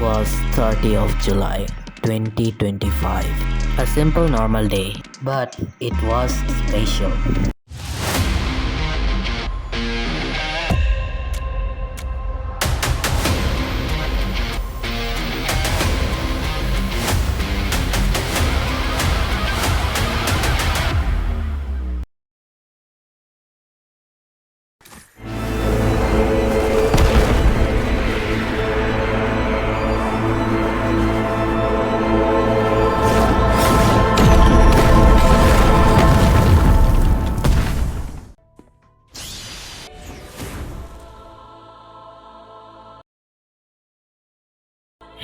was 30th of July 2025. A simple normal day, but it was special.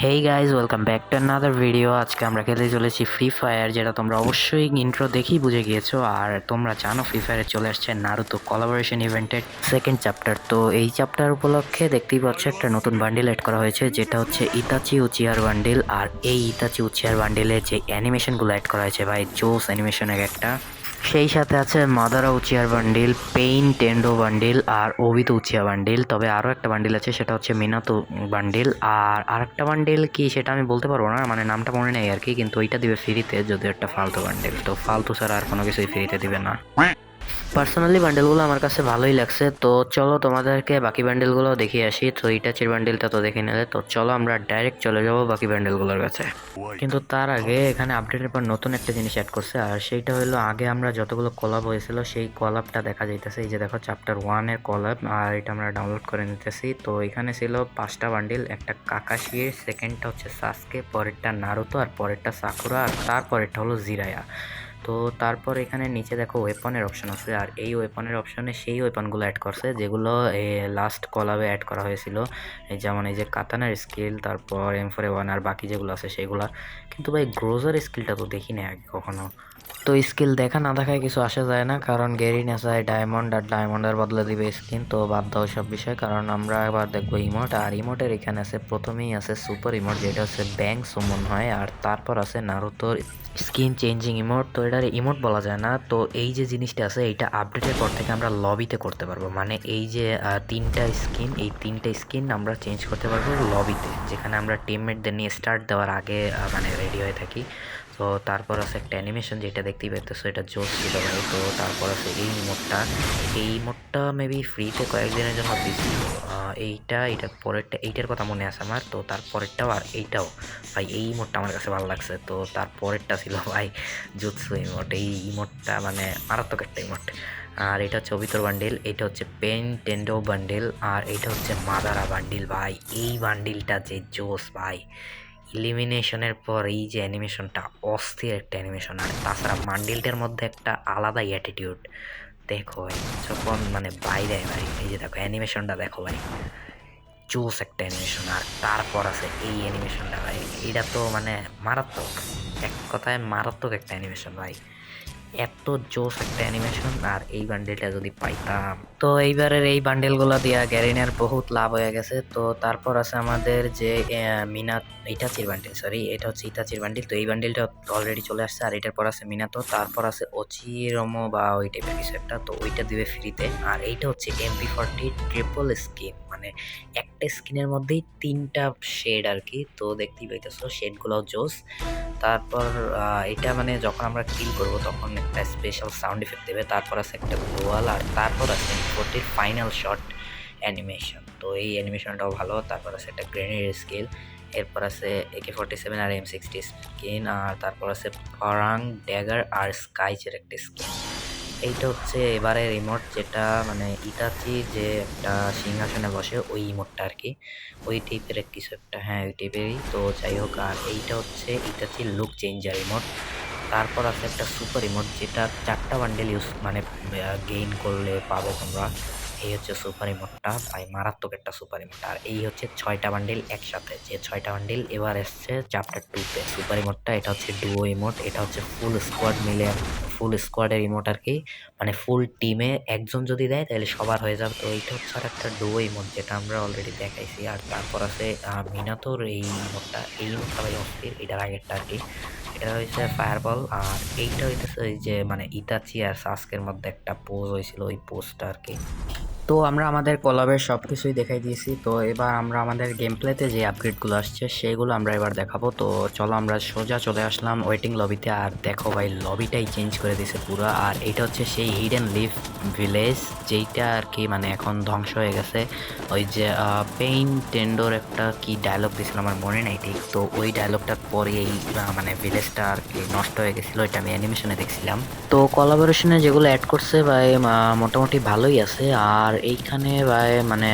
Hey guys, welcome back to another video. আজকে আমরা খেলতে চলেছি free fire, যেটা তোমরা অবশ্যই ইন্ট্রো দেখেই বুঝে গিয়েছো। আর তোমরা জানো ফ্রি ফায়ারে চলে আসছে নারুতো কোলাবোরেশন ইভেন্টের সেকেন্ড চ্যাপ্টার। তো এই চ্যাপ্টার উপলক্ষে দেখতেই পাচ্ছ একটা নতুন বান্ডিল অ্যাড করা হয়েছে, যেটা হচ্ছে ইতাচি উচিয়ার বান্ডিল। আর এই ইতাচি উচিয়ার বান্ডিলে যে অ্যানিমেশনগুলো অ্যাড করা হয়েছে ভাই, জোস অ্যানিমেশন একটা। সেই সাথে আছে মাদারা উচিয়ার বান্ডিল, পেইন টেন্ডো বান্ডিল আর ওবিতো উচিয়া বান্ডিল। তবে আরও একটা বান্ডিল আছে, সেটা হচ্ছে মিনাতো বান্ডিল। আর আরেকটা বান্ডিল কি সেটা আমি বলতে পারবো না, মানে নামটা মনে নেই আর কি। কিন্তু ওইটা দিবে ফ্রিতে, যদি একটা ফালতু বান্ডিল। তো ফালতু ছাড়া আর কোনো কিছুই ফ্রিতে দিবে না। পার্সোনালি বান্ডেলগুলো আমার কাছে ভালোই লাগছে। তো চলো তোমাদেরকে বাকি বান্ডেলগুলো দেখিয়ে আসি। তো ইটাচির বান্ডেলটা তো দেখে নিলে, তো চলো আমরা ডাইরেক্ট চলে যাবো বাকি বান্ডেলগুলোর কাছে। কিন্তু তার আগে এখানে আপডেটের পর নতুন একটা জিনিস অ্যাড করছে, আর সেইটা হলো আগে আমরা যতগুলো কলাব হয়েছিল সেই কলাবটা দেখা যাইতেছে। এই যে দেখো, চ্যাপ্টার 1-এর কলাব, আর এটা আমরা ডাউনলোড করে নিতেছি। তো এখানে ছিল 5টা বান্ডিল, একটা কাকাশির, সেকেন্ডটা হচ্ছে সাসকে, পরেরটা নারুতো, আর পরেরটা সাকুরা, আর তারপরেরটা হলো জিরায়া। তো তারপর এখানে নিচে দেখো ওয়েপনের অপশন আছে, আর এই ওয়েপনের অপশনে সেই ওয়েপনগুলো অ্যাড করছে যেগুলো লাস্ট কলাবে অ্যাড করা হয়েছিল। যেমন এই যে কাতানার স্কিল, তারপর M4A1 আর বাকি যেগুলো আছে সেগুলো। কিন্তু ভাই গ্রোজার স্কিলটা তো দেখি না আগে কখনো। তো স্কিল দেখা না দেখায় কিছু আসা যায় না, কারণ গেরি নেসায় ডায়মন্ড, আর ডায়মন্ডের বদলে দিবে স্কিন। তো বাদ দাও সব বিষয়, কারণ আমরা এবার দেখবো ইমোট। আর ইমোটের এখানে আছে, প্রথমেই আছে সুপার ইমোট, যেটা হচ্ছে ব্যাং সুমন হয়। আর তারপর আছে নারুতোর স্কিন চেঞ্জিং ইমোট। তো এটার ইমোট বলা যায় না। তো এই যে জিনিসটা আছে, এইটা আপডেটের পর থেকে আমরা লবিতে করতে পারবো। মানে এই যে এই তিনটা স্কিন আমরা চেঞ্জ করতে পারবো লবিতে, যেখানে আমরা টিমমেটদের নিয়ে স্টার্ট দেওয়ার আগে মানে রেডি হয়ে থাকি। তো তারপর আছে একটা অ্যানিমেশন, যেটা দেখতেই পাইতেছো, এটা জোস ছিল ভাই। তো তারপর আছে এই মোডটা মেবি ফ্রিতে কয়েকদিনের জন্য দিচ্ছিল। এইটার পরেরটা, এইটার কথা মনে আছে আমার। তো তারপরেরটাও আর এইটাও ভাই, এই ইমোটটা আমার কাছে ভালো লাগছে। তো তারপরেরটা ছিল ভাই জুৎসু ইমোট। এই ইমোটটা মানে মারাত্মক একটা ইমোট। আর এটা হচ্ছে অবিতর বান্ডিল, এটা হচ্ছে পেন টেন্ডো বান্ডিল, আর এটা হচ্ছে মাদারা বান্ডিল। ভাই এই বান্ডিলটা যে জোস ভাই, ইলিমিনেশনের পর এই যে অ্যানিমেশনটা, অস্থির একটা অ্যানিমেশন। আর তাছাড়া বান্ডিলটার মধ্যে একটা আলাদা অ্যাটিটিউড দেখো ভাই, যখন মানে বাইরে ভাই, এই যে দেখো অ্যানিমেশনটা দেখো ভাই, জোস একটা অ্যানিমেশন। আর তারপর আছে এই অ্যানিমেশনটা ভাই, এটা তো মানে মারাত্মক, এক কথায় মারাত্মক একটা অ্যানিমেশন ভাই, এত জোস একটা অ্যানিমেশন। আর এই বান্ডেলটা যদি পাইতাম। তো এইবারের এই বান্ডেলগুলো দিয়া গ্যারিনের বহুত লাভ হয়ে গেছে। তো তারপর আছে আমাদের যে ইটাচির বান্ডেল, সরি এটা হচ্ছে ইটাচির বান্ডেল। তো এই বান্ডেলটা অলরেডি চলে আসছে। আর এটার পর আছে মিনাতো, তারপর আছে ওচিরোমো বা ওই টাইপের কিছু একটা। তো ওইটা দিবে ফ্রিতে। আর এইটা হচ্ছে MP40 ট্রিপল স্কিন, মানে একটা স্কিনের মধ্যেই 3টা শেড আর কি। তো দেখতেই পাইতেছো শেডগুলোও জোস। তারপর এটা মানে যখন আমরা কিল করব তখন একটা স্পেশাল সাউন্ড ইফেক্ট দেবে। তারপর আছে একটা গ্লোয়াল, আর তারপর আছে M40 ফাইনাল শট অ্যানিমেশন। তো এই অ্যানিমেশনটাও ভালো। তারপর আছে একটা গ্রেনেড স্কিল, এরপর আছে AK-47 আর M60 স্কিন, আর তারপর আছে ফরাং ড্যাগার আর স্কাইচের একটা স্কিন। এইটা হচ্ছে এবারের ইমোট, যেটা মানে ইতাচি যে একটা সিংহাসনে বসে ওই ইমোটটা আর কি, ওই টাইপের কিছু একটা, হ্যাঁ ওই টাইপেরই। তো যাই হোক, আর এইটা হচ্ছে ইতাচির লুক চেঞ্জার ইমোট। তারপর আছে একটা সুপার ইমোট, যেটা 4টা বান্ডেল ইউজ মানে গেইন করলে পাবো তোমরা। এই হচ্ছে সুপার ইমোটটা ভাই, মারাত্মক একটা সুপার ইমোট। আর এই হচ্ছে 6টা বান্ডেল একসাথে, যে 6টা বান্ডেল এবার এসছে চ্যাপ্টার 2-তে। সুপার ইমোটটা এটা হচ্ছে ডুও ইমোট, এটা হচ্ছে ফুল স্কোয়াড মিলে, ফুল স্কোয়াডের ইমোট আর কি। মানে ফুল টিমে একজন যদি দেয় তাহলে সবার হয়ে যাবে। তো এইটা হচ্ছে আর একটা ডুও ইমোট, যেটা আমরা অলরেডি দেখাইছি। আর তারপর আছে মিনাতোর এই ইমোটটা, এই ইমোটটা ভাই অস্থির, এটার আগেরটা আর কি। এটা হয়েছে ফায়ারবল। আর এইটা হইতেছে ওই যে মানে ইতাচি আর সাস্কের মধ্যে একটা পোজ হয়েছিল, ওই পোজটা আর কি। তো আমরা আমাদের কলাবের সব কিছুই দেখাই দিয়েছি। তো এবার আমরা আমাদের গেম প্লেতে যে আপগ্রেডগুলো আসছে সেগুলো আমরা এবার দেখাবো। তো চলো আমরা সোজা চলে আসলাম ওয়েটিং লবিতে। আর দেখো ভাই, লবিটাই চেঞ্জ করে দিয়েছে পুরো। আর এটা হচ্ছে সেই হিডেন লিফ ভিলেজ, যেইটা আর কি মানে এখন ধ্বংস হয়ে গেছে। ওই যে পেইন টেন্ডোর একটা কি ডায়লগ দিয়েছিল আমার মনে নাই ঠিক, তো ওই ডায়লগটার পরে এই মানে ভিলেজটা আর কি নষ্ট হয়ে গেছিলো, এটা আমি অ্যানিমেশনে দেখছিলাম। তো কোলাবোরেশনে যেগুলো অ্যাড করছে ভাই মোটামুটি ভালোই আছে। আর এইখানে ভাই মানে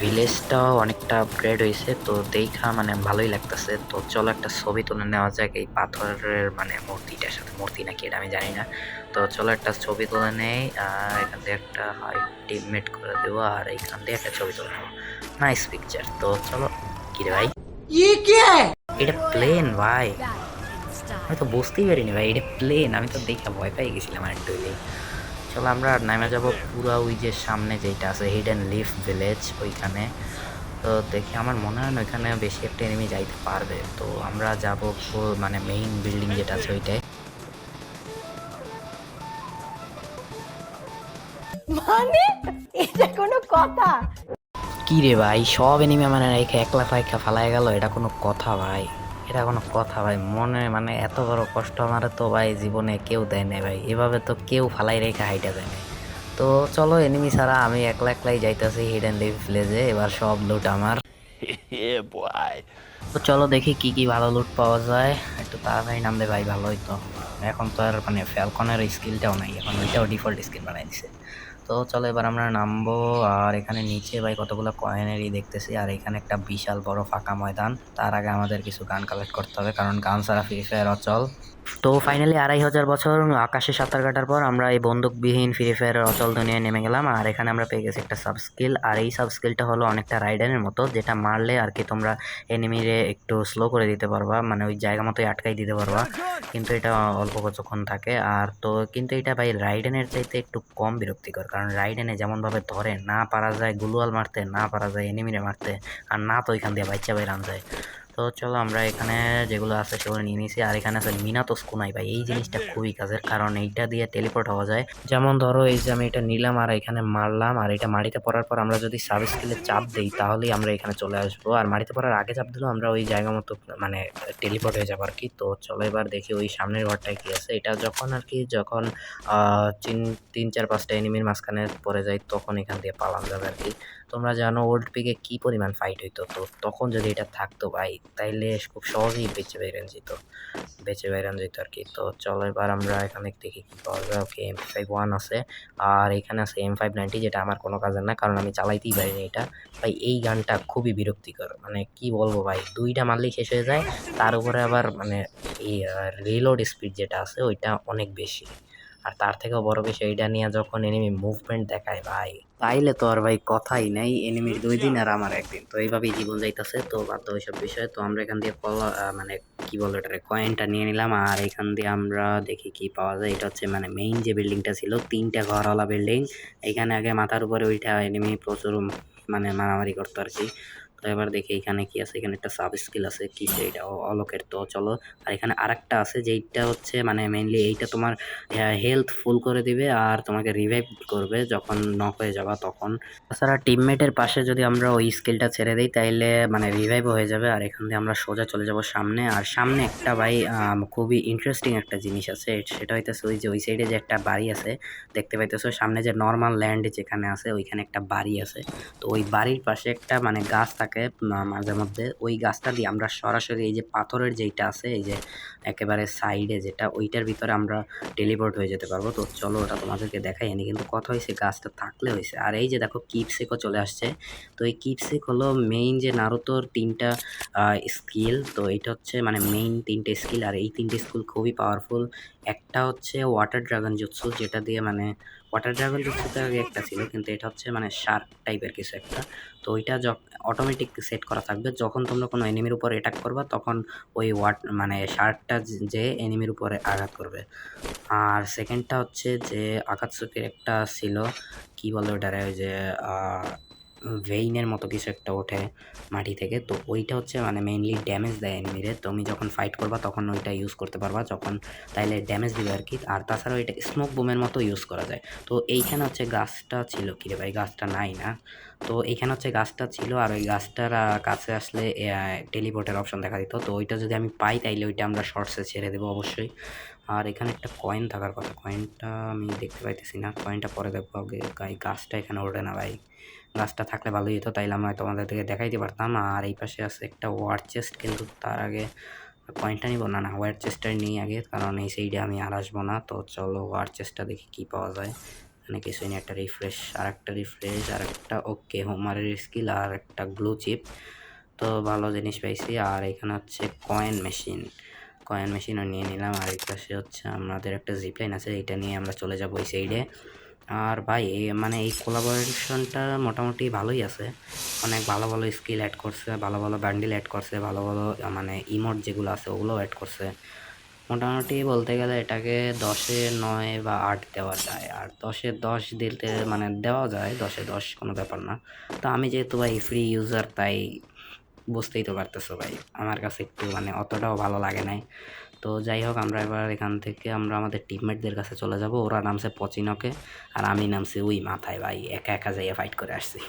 ভিলেজটাও অনেকটা আপগ্রেড হয়েছে, তো দেখা মানে ভালোই লাগতেছে। তো চলো একটা ছবি তুলে নেওয়া যাক এই পাথরের মানে মূর্তিটার সাথে, মূর্তি নাকি এটা আমি জানি না। তো চলো একটা ছবি তুলে নেই, আর এখান থেকে একটা হাই টিমমেট করে দেবো, আর এইখান থেকে একটা ছবি তুলে নেবো। Nice picture. তো চলো। কি রে ভাই, এটা প্লেন ভাই? আমি তো বুঝতেই পারিনি ভাই এটা প্লেন, আমি তো দেখে ভয় পেয়ে গেছিলাম আর একটু হইলেই। চলো আমরা নেমে যাবো পুরো ওই যে সামনে যেটা আছে হিডেন লিফ ভিলেজ ওইখানে। তো দেখি আমার মনে হয় না ওইখানে বেশি একটা এনিমি যাইতে পারবে। তো আমরা যাবো মানে মেইন বিল্ডিং যেটা আছে ওইটাই। মানে এটা কোনো কথা? কি রে ভাই, সব এনিমি মানে রেখে একলা ফাইকা ফালাই গেল, এটা কোনো কথা ভাই? এটা কোনো কথা ভাই? মনে মানে এত বড় কষ্ট আমার তো ভাই জীবনে কেউ দেয় না ভাই, এভাবে তো কেউ ফালাই রেখে হাইটা দেয় না। তো চলো এনিমি ছাড়া আমি একলা একলাই যাইতেছি হিডেন লিফ ভিলেজে, এবার সব লুট আমার। তো চলো দেখি কি কি ভালো লুট পাওয়া যায়। একটু তাড়াতাড়ি নামলে ভাই ভালো হইতো। এখন তো আর মানে ফ্যালকনের স্কিলটাও নাই, এখন ওইটাও ডিফল্ট স্কিল বানাই দিছে। তো চলো এবার আমরা নামবো। আর এখানে নিচে ভাই কতগুলো কয়েনেরই দেখতেছি, আর এখানে একটা বিশাল বড় ফাঁকা ময়দান। তার আগে আমাদের কিছু গান কালেক্ট করতে হবে, কারণ গান ছাড়া ফ্রি ফায়ার অচল। তো ফাইনালি 2500 বছর আকাশে সাঁতার কাটার পর আমরা এই বন্দুকবিহীন ফ্রি ফায়ারের অচল দুনিয়ায় নেমে গেলাম। আর এখানে আমরা পেয়ে গেছি একটা সাব স্কিল, আর এই সাব স্কিলটা হলো অনেকটা রাইডারের মতো, যেটা মারলে আর কি তোমরা এনিমিরে একটু স্লো করে দিতে পারবা, মানে ওই জায়গা মতোই আটকাই দিতে পারবা। কিন্তু এটা অল্প কিছুক্ষণ থাকে। আর তো কিন্তু এটা ভাই রাইডেনের চাইতে একটু কম বিরক্তিকর, কারণ রাইডেনে যেমনভাবে ধরে না পারা যায় গ্লুয়াল মারতে, না পারা যায় এনিমিরে মারতে, আর না তো ওইখান দিয়ে বাচ্চা বাইর আন যায়। তো চলো আমরা এখানে যেগুলো আছে সেগুলো নিয়ে নিয়েছি। আর এখানে আছে মিনাতোস কুনাই ভাই, এই জিনিসটা খুবই কাজের, কারণ এইটা দিয়ে টেলিপোর্ট হওয়া যায়। যেমন ধরো এই যে আমি এটা নিলাম আর এখানে মারলাম, আর এটা মাটিতে পড়ার পর আমরা যদি সাব স্কিলে চাপ দিই তাহলেই আমরা এখানে চলে আসবো। আর মাটিতে পড়ার আগে চাপ দিলেও আমরা ওই জায়গা মতো মানে টেলিপোর্ট হয়ে যাবো আর কি। তো চলো এবার দেখি ওই সামনের ঘরটায় কি আছে। এটা যখন আর কি যখন তিন তিন চার পাঁচটা এনিমির মাঝখানে পড়ে যায় তখন এখান দিয়ে পালান যাবে আর কি। তোমরা জানো ওল্ড পিকে কি পরিমাণ ফাইট হইতো, তো তখন যদি এটা থাকতো ভাই তাইলে খুব সহজেই বেঁচে বাইরান যেত আর কি। তো চলো এবার আমরা এখানে দেখি কি পাওয়া যায়। ওকে M51 আছে, আর এখানে আছে M590, যেটা আমার কোনো কাজের না কারণ আমি চালাইতেই পারিনি এটা। ভাই এই গানটা খুবই বিরক্তিকর, মানে কি বলবো ভাই, দুইটা মারলেই শেষ হয়ে যায়। তার উপরে আবার মানে এই রিলোড স্পিড যেটা আছে ওইটা অনেক বেশি। আর তার থেকেও বড় বিষয়, এটা নিয়ে যখন এনিমি মুভমেন্ট দেখায় ভাই, তাইলে তো আর ভাই কথাই নাই, এনিমির 2 দিন আর আমার 1 দিন। তো এইভাবেই জীবন যাইতেছে। তো বাদ দাও ওইসব বিষয়ে। তো আমরা এখান দিয়ে মানে কি বলো এটারে কয়েনটা নিয়ে নিলাম, আর এখান দিয়ে আমরা দেখি কি পাওয়া যায়। এটা হচ্ছে মানে মেইন যে বিল্ডিংটা ছিল, 3টা ঘরওয়ালা বিল্ডিং। এখানে আগে মাথার উপরে ওইটা এনিমি প্রচুর মানে মারামারি করতো আর কি। তো এবার দেখি এখানে কি আছে। এখানে একটা সাব স্কিল আছে, কি এটা অলোকের। তো চলো। আর এখানে আরেকটা আছে যেইটা হচ্ছে মানে মেইনলি এইটা তোমার হেলথ ফুল করে দিবে আর তোমাকে রিভাইভ করবে যখন নক হয়ে যাবা তখন। তাছাড়া টিমমেটের পাশে যদি আমরা ওই স্কিলটা ছেড়ে দিই তাইলে মানে রিভাইভও হয়ে যাবে। আর এখান দিয়ে আমরা সোজা চলে যাব সামনে। আর সামনে একটা ভাই খুবই ইন্টারেস্টিং একটা জিনিস আছে, সেটা হইতেছে ওই যে ওই সাইডে যে একটা বাড়ি আছে দেখতে পাইতেছো, সামনে যে নর্মাল ল্যান্ড যেখানে আছে ওইখানে একটা বাড়ি আছে। তো ওই বাড়ির পাশে একটা মানে গাছ থাকে মাঝে মধ্যে, ওই গাছটা দিয়ে আমরা সরাসরি এই যে পাথরের যেইটা আছে এই যে একেবারে সাইডে যেটা, ওইটার ভিতরে আমরা টেলিপোর্ট হয়ে যেতে পারবো। তো চলো ওটা তোমাদেরকে দেখাই আনি, কিন্তু কথা হয়েছে গাছটা থাকলে হয়েছে। আর এই যে দেখো কিপসেকও চলে আসছে। তো এই কিপসেক হলো মেইন যে নারুতোর 3টা স্কিল। তো এটা হচ্ছে মানে মেইন 3টে স্কিল, আর এই 3টে স্কিল খুবই পাওয়ারফুল। একটা হচ্ছে ওয়াটার ড্রাগন জুৎসু, যেটা দিয়ে মানে ওয়াটার ড্রাগন জুৎসুতে আগে একটা ছিল, কিন্তু এটা হচ্ছে মানে শার্ক টাইপের কিছু একটা। তো ওইটা অটোমেটিক সেট করা থাকবে, যখন তোমরা কোনো এনিমির উপর অ্যাটাক করবা তখন ওই মানে শার্কটা যে এনিমির উপরে আঘাত করবে। আর সেকেন্ডটা হচ্ছে যে আকাতসুকির একটা ছিল, কি বলে ওটারে, ওই যে ভেইনের মতো কিছু একটা ওঠে মাটি থেকে, তো ওইটা হচ্ছে মানে মেইনলি ড্যামেজ দেয় এনিমিরে। তুমি যখন ফাইট করবা তখন ওইটা ইউজ করতে পারবা, যখন তাইলে ড্যামেজ দিবে আর কি। আর তাছাড়াও এটা স্মোক বুমের মতো ইউজ করা যায়। তো এইখানে হচ্ছে গাছটা ছিল, কি রে ভাই গাছটা নাই না, তো এইখানে হচ্ছে গাছটা ছিল, আর ওই গাছটার কাছে আসলে টেলিপোর্টের অপশন দেখা দিত। তো ওইটা যদি আমি পাই তাইলে ওইটা আমরা শর্টসে ছেড়ে দেবো অবশ্যই। আর এখানে একটা কয়েন থাকার কথা, কয়েনটা আমি দেখতে পাইতেছি না, কয়েনটা পরে দেখবো। আগে গাছটা এখানে ওঠে না ভাই, গাছটা থাকলে ভালোই হতো, তাইলে আমরা তোমাদের থেকে দেখাইতে পারতাম। আর এই পাশে আছে একটা ওয়ার চেস্ট, কিন্তু তার আগে কয়েনটা নিব না, ওয়ার চেস্টটা নিই আগে, কারণ এই সাইডে আমি আর আসবো না। তো চলো ওয়ার চেস্টটা দেখি কী পাওয়া যায়। এখানে কিছুই নেই, একটা রিফ্রেশ, আর একটা রিফ্রেশ, আর একটা ওকে হোমারের স্কিল, আর একটা গ্লু চিপ। তো ভালো জিনিস পাইছি। আর এখানে হচ্ছে কয়েন মেশিন, কয়েন মেশিনও নিয়ে নিলাম। আর এই পাশে হচ্ছে আমাদের একটা জিপলাইন আছে, এটা নিয়ে আমরা চলে যাবো ওই সাইডে। আর ভাই মানে এই কোলাবোরেশনটা মোটামুটি ভালোই আছে, অনেক ভালো ভালো স্কিল অ্যাড করছে, ভালো ভালো বান্ডিল অ্যাড করছে, ভালো ভালো মানে ইমোট যেগুলো আছে ওগুলোও অ্যাড করছে। মোটামুটি বলতে গেলে এটাকে 10-এ 9 বা 8 দেওয়া যায়, আর 10-এ 10 দিতে মানে দেওয়া যায়, 10-এ 10 কোনো ব্যাপার না। তো আমি যেহেতু ভাই ফ্রি ইউজার, তাই বুঝতেই তো পারতেছো ভাই, আমার কাছে একটু মানে অতটাও ভালো লাগে নাই। তো যাই হোক, আমরা এবার এখান থেকে আমরা আমাদের টিমমেটদের কাছে চলে যাব। ওরা নামছে পচিনকে, আর আমি নামছি ওই মাথায় ভাই, একা একা যাইয়া ফাইট করে আসছি।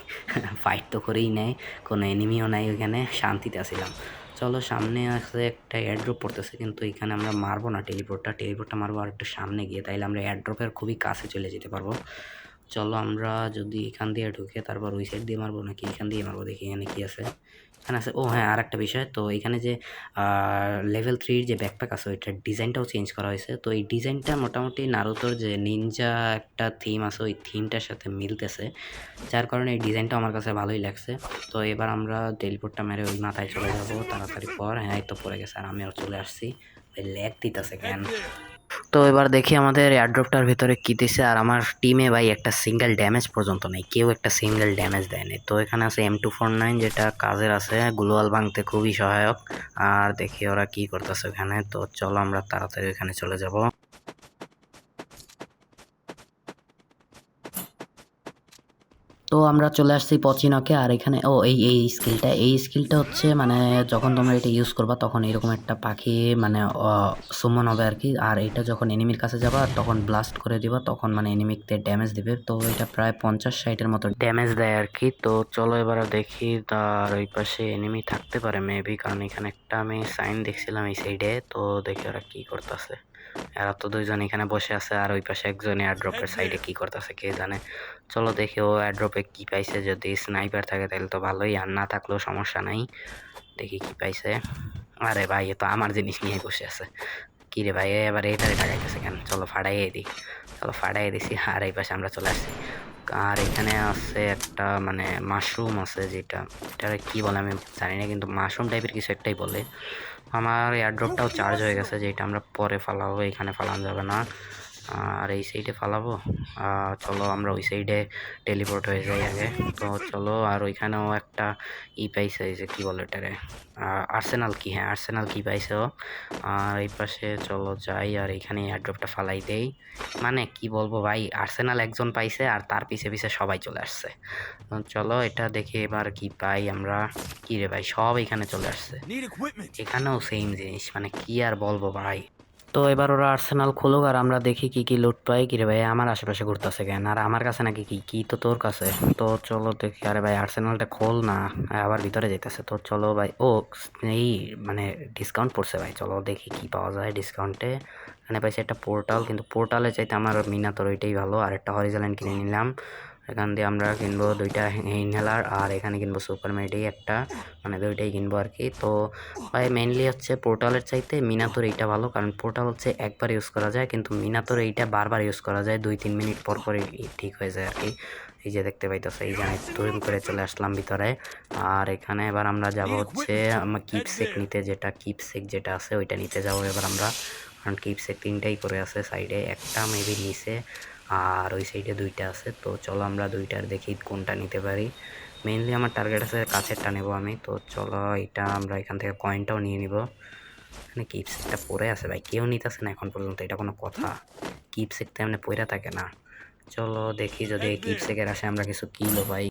ফাইট তো করেই নেই, কোনো এনিমিও নাই ওইখানে, শান্তিতে আসছিলাম। চলো সামনে আছে একটা এয়ারড্রপ পড়তেছে, কিন্তু এখানে আমরা মারবো না টেলিপোর্টটা মারবো আর একটু সামনে গিয়ে, তাইলে আমরা এয়ারড্রপের খুবই কাছে চলে যেতে পারবো। চলো আমরা যদি এখান দিয়ে ঢুকে তারপর ওই সাইড দিয়ে মারবো নাকি এখান দিয়ে মারবো, দেখি এখানে কি আছে। এখানে আছে, ও হ্যাঁ আর একটা বিষয়, তো এখানে যে লেভেল 3-র যে ব্যাকপ্যাক আছে ওইটার ডিজাইনটাও চেঞ্জ করা হয়েছে। তো এই ডিজাইনটা মোটামুটি নারুতোর যে নিনজা একটা থিম আছে ওই থিমটার সাথে মিলতেছে, যার কারণে এই ডিজাইনটা আমার কাছে ভালোই লাগছে। তো এবার আমরা টেলিপোর্টটা মেরে ওই মাথায় চলে যাবো তাড়াতাড়ি পর। হ্যাঁ এই তো পড়ে গেছে, আর আমিও চলে আসছি। ওই ল্যাগ দিতেছে কেন। তো এবার দেখি আমাদের এয়ারড্রপটার ভিতরে কি দিছে, আর আমার টিমে ভাই একটা সিঙ্গেল ড্যামেজ পর্যন্ত নেই, কেউ একটা সিঙ্গেল ড্যামেজ দেয়নি। তো এখানে আছে M249, যেটা কাজের আছে, গ্লোয়াল ভাঙতে খুবই সহায়ক। আর দেখি ওরা কি করতেছে এখানে। তো চলো আমরা তাড়াতাড়ি এখানে চলে যাব। তো আমরা চলে আসছি পচিনকে, আর এখানে ও এই স্কিলটা হচ্ছে মানে যখন তোমরা এটা ইউজ করবা তখন এরকম একটা পাখি মানে সুমন হবে আর কি। আর এটা যখন এনিমির কাছে যাবা তখন ব্লাস্ট করে দিবা, তখন মানে এনিমিতে ড্যামেজ দিবে। তো এটা প্রায় 50-60-এর মতো ড্যামেজ দেয় আর কি। তো চলো এবার দেখি, তার ওই পাশে এনিমি থাকতে পারে মেবি, কারণ এখানে একটা আমি সাইন দেখছিলাম এই সাইডে। তো দেখি ওরা কি করতেছে। এরা তো দুইজন এখানে বসে আছে, আর ওই পাশে একজন এয়ারড্রপের সাইডে কি করতেছে কে জানে। চলো দেখি ও এয়ারড্রপে কি পাইছে, যদি স্নাইপার থাকে তাহলে তো ভালোই, আর না থাকলেও সমস্যা নাই। দেখি কি পাইছে। আরে ভাই এ তো আমার জিনিস নিয়ে বসে আছে, কি রে ভাই এবার এটারে টাকাইতেছে কেন। চলো ফাটাইয়ে দিই, চলো ফাটাইয়ে দিছি। আর এই পাশে আমরা চলে আসছি। আর এখানে আছে একটা মানে মাশরুম আছে, যেটা এটারে কি বলে আমি জানি না, কিন্তু মাশরুম টাইপের কিছু একটাই বলে। আমার এয়ারড্রপটাও চার্জ হয়ে গেছে, যেটা আমরা পরে ফালাবো, এখানে ফালানো যাবে না। আর এই সাইডে ফালাবো। চলো আমরা ওই সাইডে টেলিপোর্ট হয়ে যাই আগে। তো চলো, আর ওইখানেও একটা পাইছে, এই যে কী বলে এটারে, আর্সেনাল কি, হ্যাঁ আর্সেনাল কি পাইছে ও। আর এই পাশে চলো যাই, আর এইখানে এয়ারড্রপটা ফালাই দেই। মানে কি বলবো ভাই, আর্সেনাল একজন পাইছে আর তার পিছে পিছে সবাই চলে আসছে। তো চলো এটা দেখে এবার কি পাই আমরা। কি রে ভাই সব এখানে চলে আসছে, এখানেও সেম জিনিস, মানে কি আর বলবো ভাই। তো এবার ওরা আর্সেনাল খুলুক, আর আমরা দেখি কি কি লুট পাই। কি রে ভাই আমার আশেপাশে ঘুরতেছে কেন, আর আমার কাছে নাকি কি কি তো তোর কাছে। তো চলো দেখি, আরে ভাই আর্সেনালটা খোল না, আবার ভিতরে যেতেছে। তো চলো ভাই, ও এই মানে ডিসকাউন্ট পড়ছে ভাই, চলো দেখি কি পাওয়া যায় ডিসকাউন্টে। এখানে পাইছি একটা পোর্টাল, কিন্তু পোর্টালে চাইতে আমার মিনাতোর ওইটাই ভালো। আর একটা হরিজোন কিনে নিলাম, এখান দিয়ে আমরা কিনবো দুইটা ইনহেলার, আর এখানে কিনবো সুপার মেডি একটা, মানে দুইটাই কিনবো আর কি। তো ভাই মেইনলি হচ্ছে পোর্টালের চাইতে মিনাতোর এইটা ভালো, কারণ পোর্টাল হচ্ছে একবার ইউজ করা যায়, কিন্তু মিনাতোর এইটা বারবার ইউজ করা যায়, 2-3 মিনিট পর পরই ঠিক হয়ে যায় আর কি। এই যে দেখতে পাইতেছে, এই যে আমি তৈরি করে চলে আসলাম ভিতরে। আর এখানে এবার আমরা যাব হচ্ছে আমার কিপসেক নিতে, যেটা আছে ওইটা নিতে যাবো এবার আমরা, কারণ কিপসেক 3টাই করে আছে সাইডে, একটা মেবি নিচে আর ওই সাইডে 2টা আছে। তো চলো আমরা 2টার দেখি কোনটা নিতে পারি। মেইনলি আমার টার্গেট আছে কাছেরটা নেব আমি। তো চলো এটা আমরা এখান থেকে কয়েনটাও নিয়ে নিব। এখানে কিপসেকটা পড়ে আছে ভাই, কেউ নিতেছে না এখন পর্যন্ত, এটা কোনো কথা? কিপসেক তো এমনি পড়ে থাকে না। চলো দেখি যদি এই কিপসেকের আসে আমরা কিছু কিলো পাই।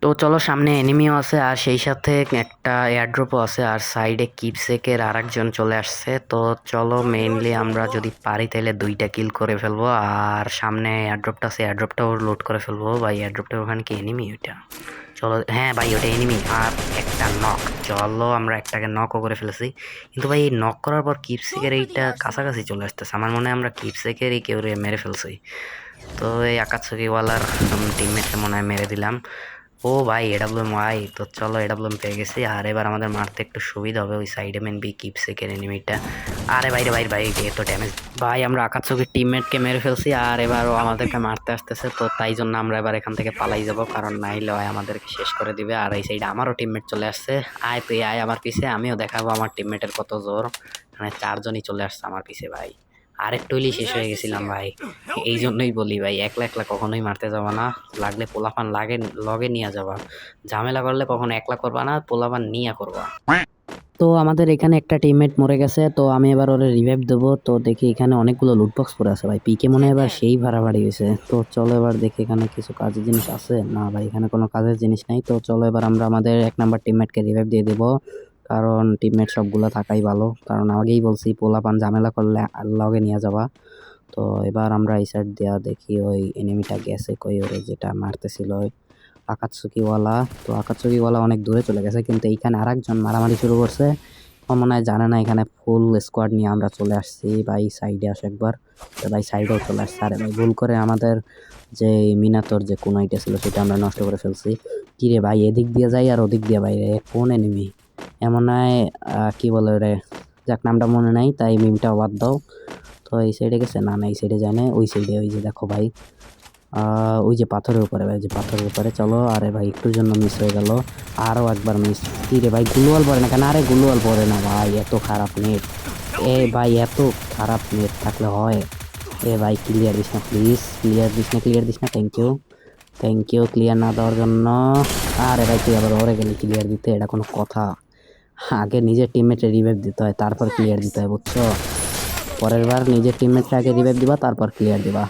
তো চলো, সামনে এনিমিও আছে আর সেই সাথে একটা এয়ারড্রপও আছে আর সাইডে কিপসেকের আরেকজন চলে আসছে। তো চলো, মেইনলি আমরা যদি পারি তাহলে 2টা কিল করে ফেলবো। আর সামনে এয়ারড্রপটা আছে, এয়ারড্রপটাও লোড করে ফেলবো। ভাই এয়ারড্রপটার ওখানে কি এনিমি ওইটা? চলো, হ্যাঁ ভাই ওটা এনিমি। আর একটা নক। চলো, আমরা একটাকে নকও করে ফেলেছি। কিন্তু ভাই এই নক করার পর কিপসেকের এইটা কাছাকাছি চলে আসতেছে। আমার মনে হয় আমরা কিপসেকেরই কেউ মেরে ফেলছি। তো এই আকাতসুকিওয়ালার টিমমেটকে মনে হয় মেরে দিলাম। ও ভাই এডাব্লিউএম ভাই, তো চলো এডাব্লিউএম পেয়ে গেছি। আর এবার আমাদের মারতে একটু সুবিধা হবে। ওই সাইডে মেন বি কিপসেকের এনিমিটা। আরে বাইরে বাইরে ভাই, এ তো ড্যামেজ। ভাই আমরা আকাতসুকির টিমমেটকে মেরে ফেলছি আর এবার ও আমাদেরকে মারতে আসতেছে। তো তাই জন্য আমরা এবার এখান থেকে পালাই যাব, কারণ নাইলে হয় আমাদেরকে শেষ করে দিবে। আর এই সাইডে আমারও টিমমেট চলে আসছে। আয় তুই আয় আমার পিছে, আমিও দেখাবো আমার টিমমেটের কত জোর। মানে 4জনই চলে আসছে আমার পিছে ভাই। আরেকটু হইলেই শেষ হয়ে গেছিলাম ভাই। এই জন্যই বলি ভাই, একলা একলা কখনোই মারতে যাবা না। লাগলে পোলাপান লগে নিয়ে যাবা। ঝামেলা করলে কখনো একলা করবা না, পোলাপান নিয়ে করবা। তো আমাদের এখানে একটা টিমমেট মরে গেছে, তো আমি এবার ওরে রিভাইভ দেবো। তো দেখি এখানে অনেকগুলো লুটবক্স পড়ে আছে ভাই। পিকে মনে হয় এবার সেই ভাড়াভাড়ি হয়েছে। তো চলো এবার দেখি এখানে কিছু কাজের জিনিস আছে না ভাই, এখানে কোনো কাজের জিনিস নাই। তো চলো এবার আমরা আমাদের 1 নাম্বার টিমমেটকে রিভাইভ দিয়ে দেবো, কারণ টিমমেট সবগুলো থাকাই ভালো। কারণ আগেই বলছি পোলাপান ঝামেলা করলে লগে নিয়ে যাবা। তো এবার আমরা এই সাইড দেওয়া দেখি ওই এনিমিটা গেছে কই, ওরে যেটা মারতেছিল ওই আকাতসুকিওয়ালা। তো আকাতসুকিওয়ালা অনেক দূরে চলে গেছে, কিন্তু এইখানে আরেকজন মারামারি শুরু করছে। ও মনে হয় জানে না এখানে ফুল স্কোয়াড নিয়ে আমরা চলে আসছি। ভাই সাইডে আসো একবার। তো ভাই সাইডেও চলে আসছে। আরে ভাই ভুল করে আমাদের যে মিনাতোর যে কোনাইটা ছিল সেটা আমরা নষ্ট করে ফেলছি। কিরে ভাই, এদিক দিয়ে যাই আর ওদিক দিয়ে বাইরে কোন এনিমি? এমন হয় কি বলে রে, যাক নামটা মনে নাই, তাই মিমটা বাদ দাও। তো এই সাইডে গেছে না, না এই সাইডে যায় না, ওই সাইডে ওই যে দেখো ভাই, ওই যে পাথরের উপরে ভাই, যে পাথরের উপরে। চলো, আরে ভাই একটুর জন্য মিস হয়ে গেল। আরও একবার মিস। কি রে ভাই, গুলওয়াল পড়ে না কেন? আরে গুলওয়াল পড়ে না ভাই, এত খারাপ নেট। এ ভাই এত খারাপ নেট থাকলে হয়? এ ভাই ক্লিয়ার দিস না প্লিজ, ক্লিয়ার দিস না, ক্লিয়ার দিস না। Thank you, thank you clear না দেওয়ার জন্য। আরে ভাই তুই আবার ওরে গেলি ক্লিয়ার দিতে, এটা কোনো কথা? আগে নিজের টিমমেটের রিভাইভ দিতে হয়, তারপর ক্লিয়ার দিতে হয়, বুঝছো? পরের বার নিজের টিমমেটকে আগে রিভাইভ দিবা, তারপর ক্লিয়ার দিবা।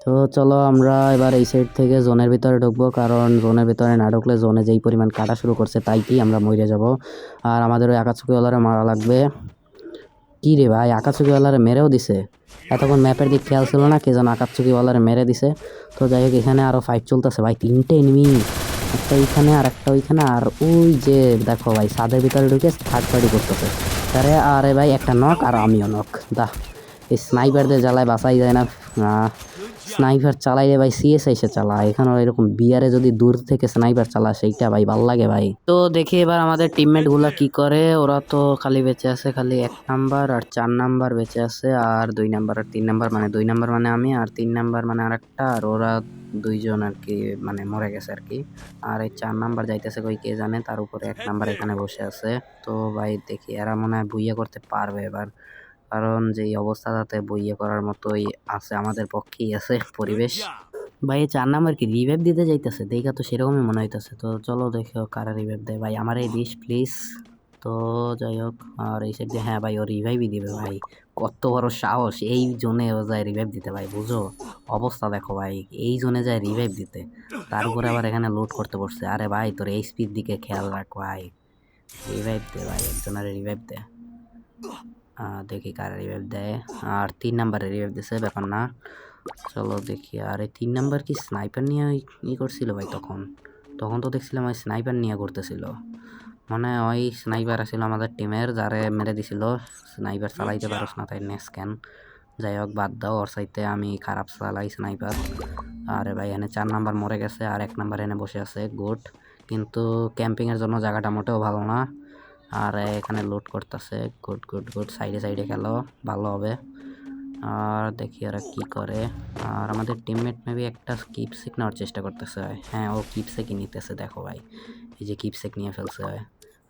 তো চলো আমরা এবার এই সাইড থেকে জোনের ভিতরে ঢুকবো, কারণ জোনের ভিতরে না ঢুকলে জোনে যেই পরিমাণ কাটা শুরু করছে তাই কি আমরা মরে যাব। আর আমাদের ওই আকাতসুকিওয়ালারে মারা লাগবে। কি রে ভাই, আকাতসুকিওয়ালারে মেরেও দিছে। এতক্ষণ ম্যাপের দিক খেয়াল ছিল না, কে যেন আকাতসুকিওয়ালারে মেরে দিছে। তো যাই হোক, এখানে আরও ফাইট চলতেছে ভাই, 3টে এনিমি। একটা এইখানে আর একটা ওইখানে, আর ওই যে দেখো ভাই ছাদের ভিতরে ঢুকে থার্ড পার্টি করতেছে। আরে আরে ভাই একটা নক আর আমিও নক। এই স্নাইপারদের জ্বালায় বাঁচাই যায় না। স্নাইপার চালাইলে ভাই সিএসআই সে চালায়, এখানে এরকম বিয়ারে যদি দূর থেকে স্নাইপার চালা সেইটা ভাই ভাল লাগে ভাই। তো দেখি এবার আমাদের টিমমেট গুলা কি করে। ওরা তো খালি বেঁচে আছে, খালি 1 নাম্বার আর 4 নাম্বার বেঁচে আছে, আর 2 নাম্বার আর 3 নাম্বার, মানে 2 নাম্বার মানে আমি, আর 3 নাম্বার মানে আরেকটা, আর ওরা 2জন আর কি মানে মরে গেছে আর কি। আর এই 4 নাম্বার যাইতেছে কই কে জানে, তার উপরে 1 নাম্বার এখানে বসে আছে। তো ভাই দেখি এরা মনে হয় বুইয়া করতে পারবে এবার, কারণ যেই অবস্থাটাতে বইয়ে করার মতোই আছে, আমাদের পক্ষেই আছে পরিবেশ। ভাই 4 নাম্বার কি রিভাইভ দিতে যাইতেছে? দেখা তো সেরকমই মনে হইতেছে। তো চলো দেখো কারা রিভাইভ দেয়। ভাই আমার এই দিস প্লিজ। তো যাই হোক, আর এই সাইড দিয়ে হ্যাঁ ভাই ও রিভাইভই দিবে ভাই। কত বড় সাহস এই জোনে ও যায় রিভাইভ দিতে ভাই, বুঝো অবস্থা দেখো ভাই, এই জোনে যায় রিভাইভ দিতে। তার উপরে আবার এখানে লোড করতে বসছে। আরে ভাই তোর এইচপির দিকে খেয়াল রাখ ভাই, রিভাইভ দে ভাই, একজনের রিভাইভ দে। দেখি কারা রিভাইভ দেয়। আর 3 নাম্বারে রিভাইভ দিছে, ব্যাপার না। চলো দেখি। আর এই 3 নাম্বার কি স্নাইপার নিয়ে ই করছিল ভাই? তখন তখন তো দেখছিলাম ওই স্নাইপার নিয়ে করতেছিল, মানে ওই স্নাইপার আসছিল আমাদের টিমের, যারে মেরে দিছিল। স্নাইপার চালাইতে পারস না তাই স্ক্যান। যাই হোক বাদ দাও, ওর সাইতে আমি খারাপ চালাই স্নাইপার। আরে ভাই এনে 4 নাম্বার মরে গেছে, আর 1 নাম্বার এনে বসে আছে, গুড। কিন্তু ক্যাম্পিংয়ের জন্য জায়গাটা মোটেও ভালো না। আর এখানে লুট করতেছে, গুড গুড গুড, সাইডে সাইডে খেলো, ভালো হবে। আর দেখি ওরা কি করে। আর আমাদের টিমমেট মেবি একটা কিপসেক নেওয়ার চেষ্টা করতেছে। হ্যাঁ ও কিপসেকই নিতেছে, দেখো ভাই এই যে কিপসেক নিয়ে ফেলছে।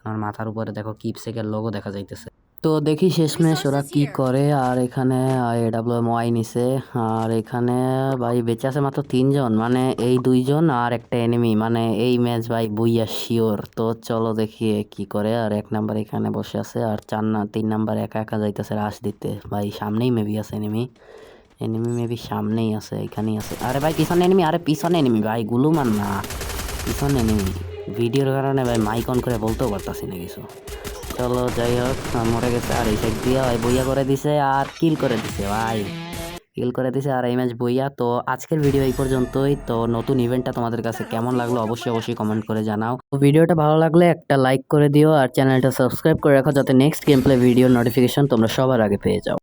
আমার মাথার উপরে দেখো কিপসেকের লোগো দেখা যাইতেছে। তো দেখি শেষমেশ ওরা কি করে। আর এখানে AWMY নিছে, আর এখানে ভাই বেঁচে আছে মাত্র 3জন, মানে এই 2জন আর একটা এনিমি, মানে এই ম্যাচ ভাই বুইয়া শিওর। তো চলো দেখি কি করে। আর 1 নাম্বার এখানে বসে আছে, আর 3 নাম্বার একা একা যাইতেছে রাশ দিতে। ভাই সামনেই মেবি আছে এনিমি, এনিমি মেবি সামনেই আছে, এখানেই আছে। আরে ভাই পিছনে এনিমি, আরে পিছনে এনিমি ভাই, গুলু মার না। পিছনে নেই ভিডিওর কারণে ভাই মাইক অন করে বলতেও পারতাছি না কিছু। চলো যাই হোক, মরে গেছে আর এই সাইড দিয়ে ভাই বইয়া করে দিছে আর কিল করে দিছে ভাই, কিল করে দিছে আর এই ম্যাচ বইয়া। তো আজকের ভিডিও এই পর্যন্তই। তো নতুন ইভেন্টটা তোমাদের কাছে কেমন লাগলো অবশ্যই কমেন্ট করে জানাও। তো ভিডিওটা ভালো লাগলে একটা লাইক করে দিও আর চ্যানেলটা সাবস্ক্রাইব করে রাখো যাতে নেক্সট গেম প্লে ভিডিওর নোটিফিকেশন তোমরা সবার আগে পেয়ে যাও।